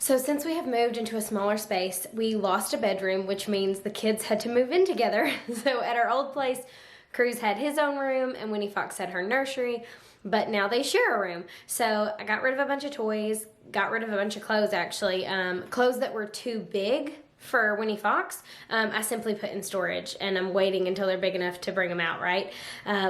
So since we have moved into a smaller space, we lost a bedroom, which means the kids had to move in together. So at our old place, Cruz had his own room and Winnie Fox had her nursery, but now they share a room. So I got rid of a bunch of toys, got rid of a bunch of clothes actually, clothes that were too big for Winnie Fox, I simply put in storage, and I'm waiting until they're big enough to bring them out, right?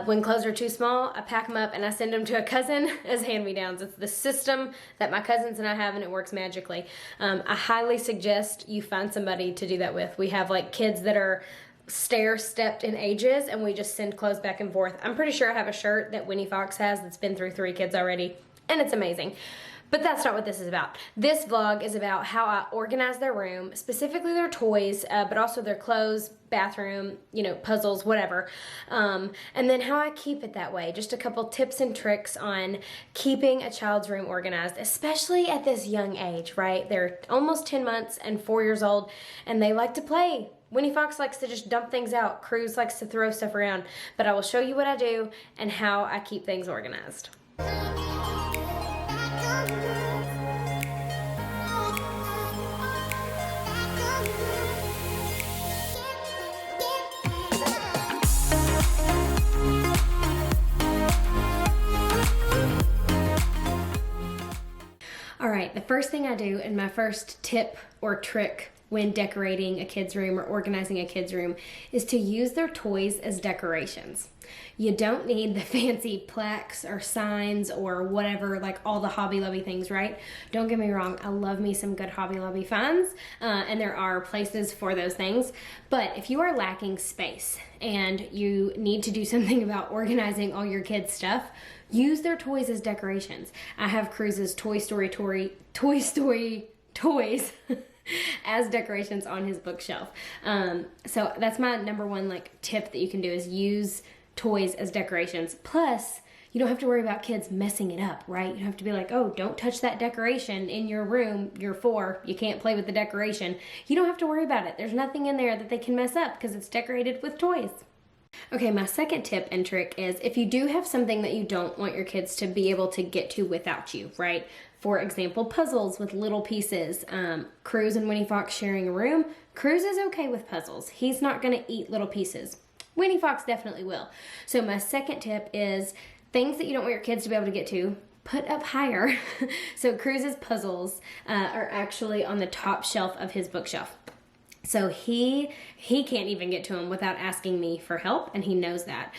When clothes are too small, I pack them up and I send them to a cousin as hand-me-downs. It's the system that my cousins and I have, and it works magically. I highly suggest you find somebody to do that with. We have like kids that are stair-stepped in ages, and we just send clothes back and forth. I'm pretty sure I have a shirt that Winnie Fox has that's been through 3 kids already, and it's amazing. But that's not what this is about. This vlog is about how I organize their room, specifically their toys, but also their clothes, bathroom, you know, puzzles, whatever. And then how I keep it that way. Just a couple tips and tricks on keeping a child's room organized, especially at this young age, right? They're almost 10 months and 4 years old, and they like to play. Winnie Fox likes to just dump things out. Cruz likes to throw stuff around. But I will show you what I do and how I keep things organized. All right, the first thing I do, and my first tip or trick when decorating a kid's room or organizing a kid's room, is to use their toys as decorations. You don't need the fancy plaques or signs or whatever, like all the Hobby Lobby things, right? Don't get me wrong, I love me some good Hobby Lobby finds, and there are places for those things. But if you are lacking space and you need to do something about organizing all your kids' stuff, use their toys as decorations. I have Cruz's Toy Story toys as decorations on his bookshelf. So that's my number one tip that you can do, is use toys as decorations. Plus, you don't have to worry about kids messing it up, right? You don't have to be like, oh, don't touch that decoration in your room. You're 4, you can't play with the decoration. You don't have to worry about it. There's nothing in there that they can mess up because it's decorated with toys. Okay, my second tip and trick is, if you do have something that you don't want your kids to be able to get to without you, right? For example, puzzles with little pieces. Cruz and Winnie Fox sharing a room. Cruz is okay with puzzles. He's not gonna eat little pieces. Winnie Fox definitely will. So my second tip is, things that you don't want your kids to be able to get to, put up higher. So Cruz's puzzles are actually on the top shelf of his bookshelf. So he can't even get to them without asking me for help, and he knows that.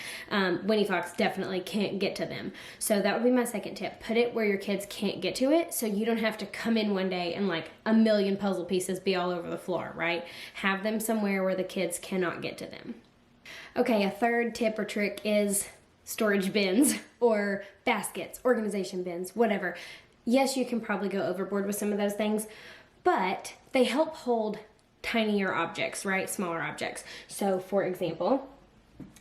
Winnie Fox definitely can't get to them. So that would be my second tip. Put it where your kids can't get to it, so you don't have to come in one day and like a million puzzle pieces be all over the floor, right? Have them somewhere where the kids cannot get to them. Okay, a third tip or trick is storage bins or baskets, organization bins, whatever. Yes, you can probably go overboard with some of those things, but they help hold tinier objects, right? Smaller objects. So for example,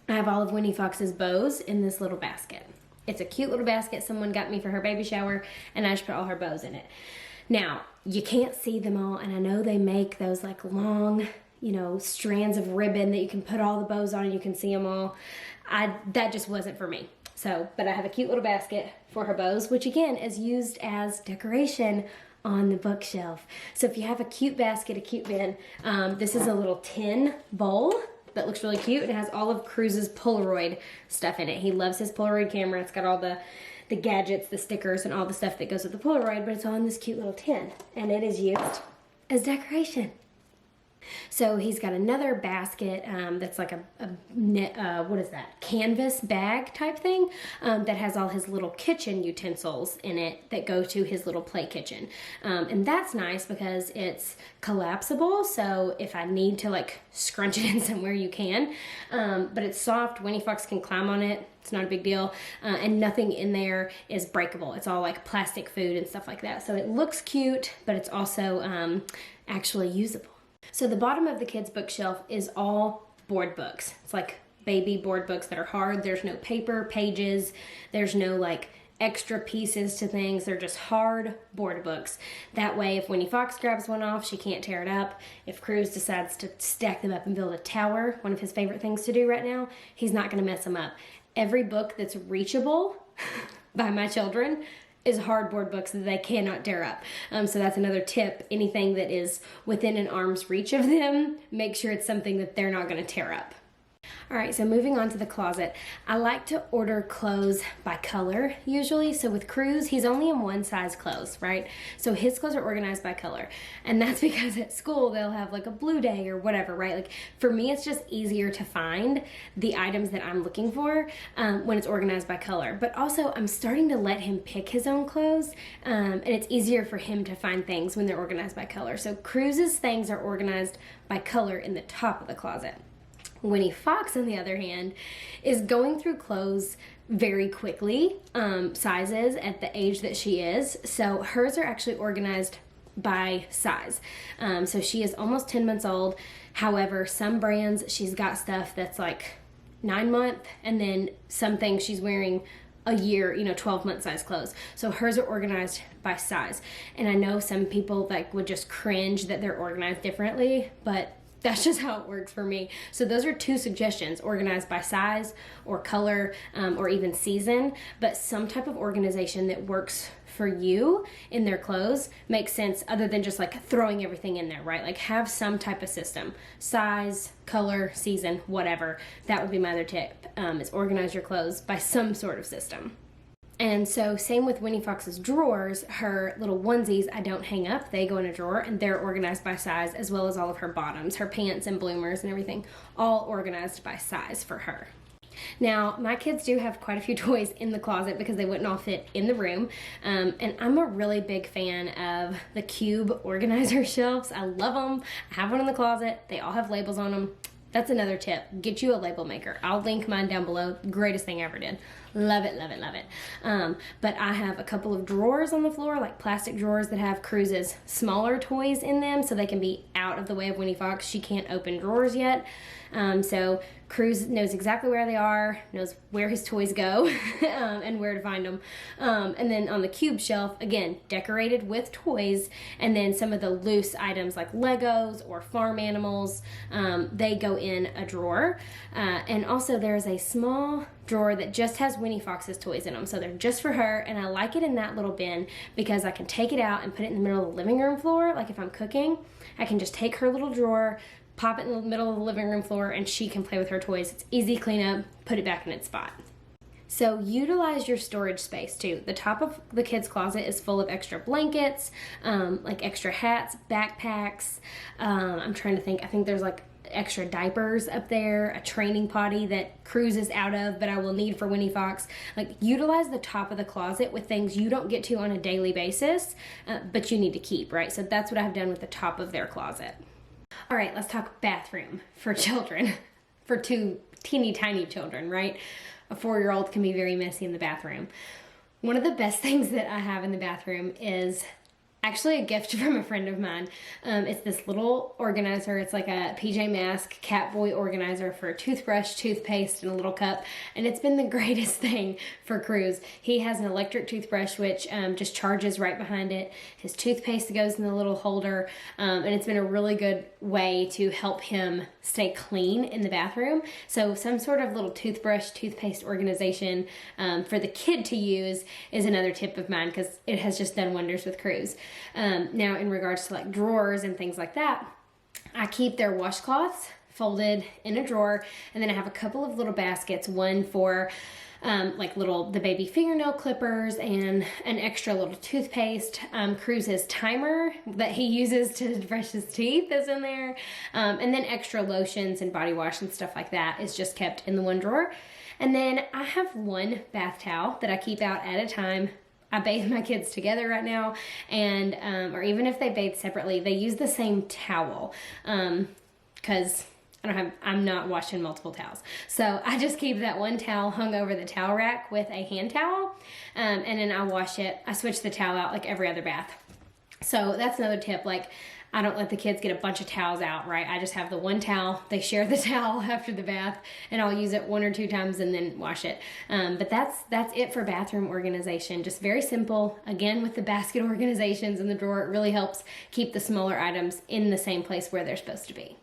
I have all of Winnie Fox's bows in this little basket. It's a cute little basket someone got me for her baby shower, and I just put all her bows in it. Now, you can't see them all, and I know they make those like long, you know, strands of ribbon that you can put all the bows on and you can see them all. That just wasn't for me. So, but I have a cute little basket for her bows, which again is used as decoration on the bookshelf. So if you have a cute basket, a cute bin, this is a little tin bowl that looks really cute. It has all of Cruz's Polaroid stuff in it. He loves his Polaroid camera. It's got all the gadgets, the stickers, and all the stuff that goes with the Polaroid, but it's all in this cute little tin, and it is used as decoration. So he's got another basket that's like what is that, canvas bag type thing, that has all his little kitchen utensils in it that go to his little play kitchen. And that's nice because it's collapsible, so if I need to like scrunch it in somewhere, you can. But it's soft. Winnie Fox can climb on it. It's not a big deal. And nothing in there is breakable. It's all like plastic food and stuff like that. So it looks cute, but it's also actually usable. So the bottom of the kids' bookshelf is all board books. It's like baby board books that are hard. There's no paper, pages. There's no like extra pieces to things. They're just hard board books. That way, if Winnie Fox grabs one off, she can't tear it up. If Cruz decides to stack them up and build a tower, one of his favorite things to do right now, he's not going to mess them up. Every book that's reachable by my children is hardboard books that they cannot tear up. So that's another tip. Anything that is within an arm's reach of them, make sure it's something that they're not going to tear up. All right, so moving on to the closet. I like to order clothes by color usually. So with Cruz, he's only in one size clothes, right? So his clothes are organized by color. And that's because at school they'll have like a blue day or whatever, right? Like for me, it's just easier to find the items that I'm looking for when it's organized by color. But also I'm starting to let him pick his own clothes and it's easier for him to find things when they're organized by color. So Cruz's things are organized by color in the top of the closet. Winnie Fox, on the other hand, is going through clothes very quickly, sizes at the age that she is. So hers are actually organized by size. So she is almost 10 months old. However, some brands, she's got stuff that's like 9-month, and then some things she's wearing a year, 12-month size clothes. So hers are organized by size. And I know some people like would just cringe that they're organized differently, but that's just how it works for me. So those are 2 suggestions: organized by size or color or even season. But some type of organization that works for you in their clothes makes sense, other than just like throwing everything in there, right? Like have some type of system: size, color, season, whatever. That would be my other tip, is organize your clothes by some sort of system. And so same with Winnie Fox's drawers. Her little onesies, I don't hang up. They go in a drawer and they're organized by size, as well as all of her bottoms, her pants and bloomers and everything, all organized by size for her. Now, my kids do have quite a few toys in the closet because they wouldn't all fit in the room. And I'm a really big fan of the cube organizer shelves. I love them. I have one in the closet. They all have labels on them. That's another tip. Get you a label maker. I'll link mine down below. Greatest thing I ever did. Love it, love it, love it. But I have a couple of drawers on the floor, like plastic drawers that have Cruz's smaller toys in them so they can be out of the way of Winnie Fox. She can't open drawers yet. So Cruz knows exactly where they are, knows where his toys go and where to find them. And then on the cube shelf, again, decorated with toys, and then some of the loose items like Legos or farm animals, they go in a drawer. And also there's a small drawer that just has Winnie Fox's toys in them. So they're just for her, and I like it in that little bin because I can take it out and put it in the middle of the living room floor. Like if I'm cooking, I can just take her little drawer, pop it in the middle of the living room floor, and she can play with her toys. It's easy cleanup, put it back in its spot. So utilize your storage space too. The top of the kids' closet is full of extra blankets, like extra hats, backpacks. I'm trying to think. I think there's like extra diapers up there, a training potty that Cruz is out of, but I will need for Winnie Fox. Like utilize the top of the closet with things you don't get to on a daily basis, but you need to keep, right? So that's what I've done with the top of their closet. All right, let's talk bathroom for children, for 2 teeny tiny children, right? A 4-year-old can be very messy in the bathroom. One of the best things that I have in the bathroom is actually a gift from a friend of mine. It's this little organizer. It's like a PJ Masks cat boy organizer for a toothbrush, toothpaste, and a little cup. And it's been the greatest thing for Cruz. He has an electric toothbrush which just charges right behind it. His toothpaste goes in the little holder. And it's been a really good way to help him stay clean in the bathroom. So some sort of little toothbrush, toothpaste organization for the kid to use is another tip of mine because it has just done wonders with Cruz. Now in regards to like drawers and things like that, I keep their washcloths folded in a drawer, and then I have a couple of little baskets, one for like the baby fingernail clippers and an extra little toothpaste. Cruz's timer that he uses to brush his teeth is in there, and then extra lotions and body wash and stuff like that is just kept in the one drawer. And then I have one bath towel that I keep out at a time. I bathe my kids together right now, and or even if they bathe separately, they use the same towel because I'm not washing multiple towels. So I just keep that one towel hung over the towel rack with a hand towel, and then I wash it. I switch the towel out like every other bath. So that's another tip. Like, I don't let the kids get a bunch of towels out, right? I just have the one towel. They share the towel after the bath, and I'll use it 1 or 2 times and then wash it. But that's it for bathroom organization. Just very simple. Again, with the basket organizations in the drawer, it really helps keep the smaller items in the same place where they're supposed to be.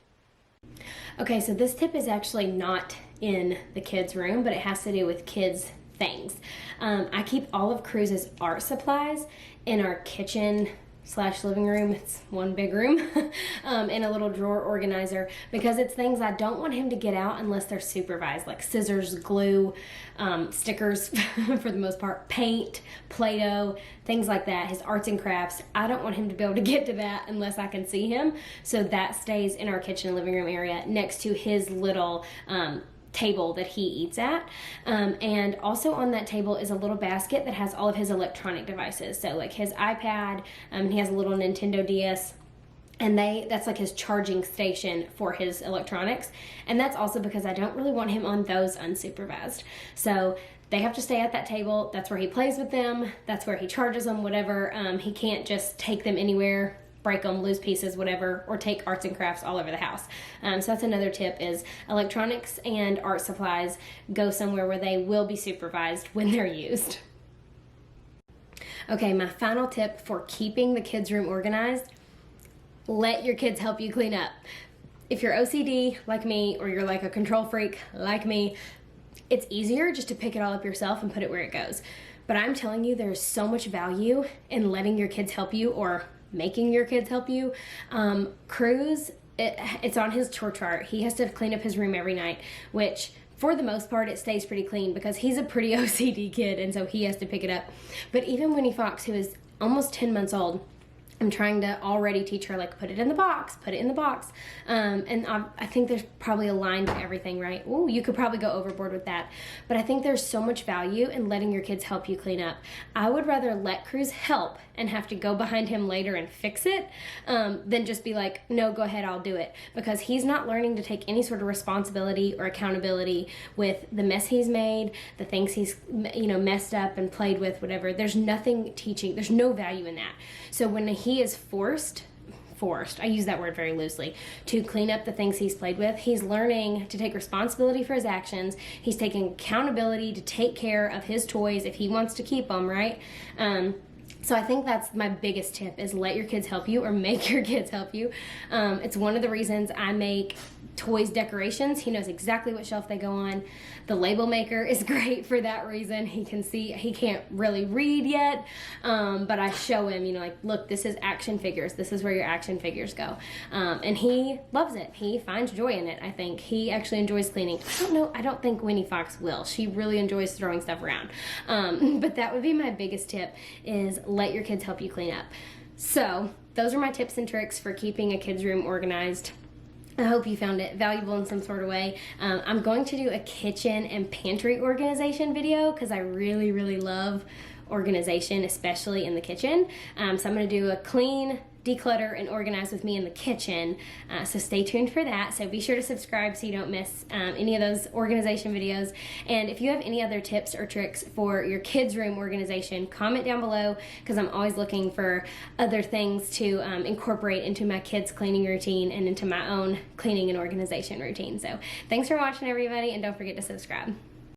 Okay, so this tip is actually not in the kids' room, but it has to do with kids' things. I keep all of Cruz's art supplies in our kitchen / living room. It's one big room in a little drawer organizer, because it's things I don't want him to get out unless they're supervised, like scissors, glue, stickers for the most part, paint, Play-Doh, things like that. His arts and crafts, I don't want him to be able to get to that unless I can see him. So that stays in our kitchen and living room area next to his little table that he eats at. And also on that table is a little basket that has all of his electronic devices. So like his iPad, he has a little Nintendo DS, and that's like his charging station for his electronics. And that's also because I don't really want him on those unsupervised. So they have to stay at that table. That's where he plays with them. That's where he charges them, whatever. He can't just take them anywhere, break them, lose pieces, whatever, or take arts and crafts all over the house. So that's another tip, is electronics and art supplies go somewhere where they will be supervised when they're used. Okay, my final tip for keeping the kids' room organized: let your kids help you clean up. If you're OCD like me, or you're like a control freak like me, it's easier just to pick it all up yourself and put it where it goes. But I'm telling you, there's so much value in letting your kids help you, or making your kids help you. Cruz, it's on his chore chart. He has to clean up his room every night, which for the most part it stays pretty clean because he's a pretty OCD kid, and so he has to pick it up. But even Winnie Fox, who is almost 10 months old, I'm trying to already teach her, like, put it in the box, put it in the box. And I think there's probably a line to everything, right? Ooh, you could probably go overboard with that. But I think there's so much value in letting your kids help you clean up. I would rather let Cruz help and have to go behind him later and fix it than just be like, no, go ahead, I'll do it. Because he's not learning to take any sort of responsibility or accountability with the mess he's made, the things he's messed up and played with, whatever. There's nothing teaching, there's no value in that. So when he is forced, I use that word very loosely, to clean up the things he's played with, he's learning to take responsibility for his actions. He's taking accountability to take care of his toys if he wants to keep them, right? So I think that's my biggest tip, is let your kids help you, or make your kids help you. It's one of the reasons I make toys decorations. He knows exactly what shelf they go on. The label maker is great for that reason. He can see, he can't really read yet, but I show him, like, look, this is action figures. This is where your action figures go. And he loves it. He finds joy in it, I think. He actually enjoys cleaning. I don't think Winnie Fox will. She really enjoys throwing stuff around. But that would be my biggest tip, is let your kids help you clean up. So those are my tips and tricks for keeping a kid's room organized. I hope you found it valuable in some sort of way. I'm going to do a kitchen and pantry organization video because I really, really love organization, especially in the kitchen. So I'm going to do a clean, declutter, and organize with me in the kitchen. So stay tuned for that. So be sure to subscribe so you don't miss any of those organization videos. And if you have any other tips or tricks for your kids' room organization, comment down below, because I'm always looking for other things to incorporate into my kids' cleaning routine and into my own cleaning and organization routine. So thanks for watching, everybody, and don't forget to subscribe.